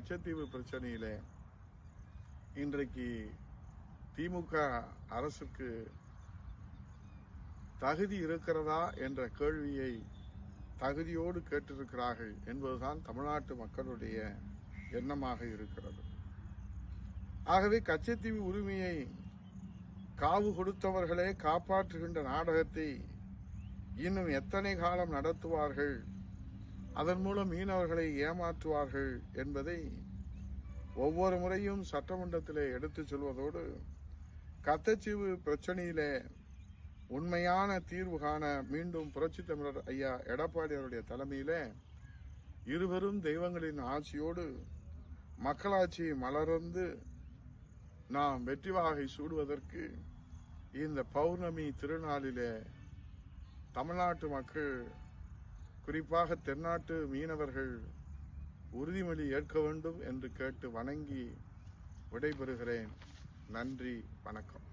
கச்சத்தீவு பிரச்சனையிலே இன்றைக்கு திமுக அரசுக்கு தகுதி இருக்கிறதா என்ற கேள்வியை தகுதியோடு கேட்டிருக்கிறார்கள் என்பதுதான் தமிழ்நாட்டு மக்களுடைய எண்ணமாக இருக்கிறது. ஆகவே கச்சத்தீவு உரிமையை காவு கொடுத்தவர்களே காப்பாற்றுகின்ற நாடகத்தை இன்னும் எத்தனை காலம் நடத்துவார்கள், அதன் மூலம் மீனவர்களை ஏமாற்றுவார்கள் என்பதை ஒவ்வொரு முறையும் சட்டமன்றத்திலே எடுத்துச் சொல்வதோடு கச்சத்தீவு பிரச்சனையிலே உண்மையான தீர்வு காண மீண்டும் புரட்சித் தமிழர் ஐயா எடப்பாடி அவருடைய தலைமையிலே இருவரும் தெய்வங்களின் ஆட்சியோடு மக்களாட்சி மலர்ந்து நாம் வெற்றி வாகை சூடுவதற்கு இந்த பௌர்ணமி திருநாளிலே தமிழ்நாட்டு மக்கள், குறிப்பாக தென்னாட்டு மீனவர்கள் உறுதிமொழி ஏற்க வேண்டும் என்று கேட்டு வணங்கி விடைபெறுகிறேன். நன்றி, வணக்கம்.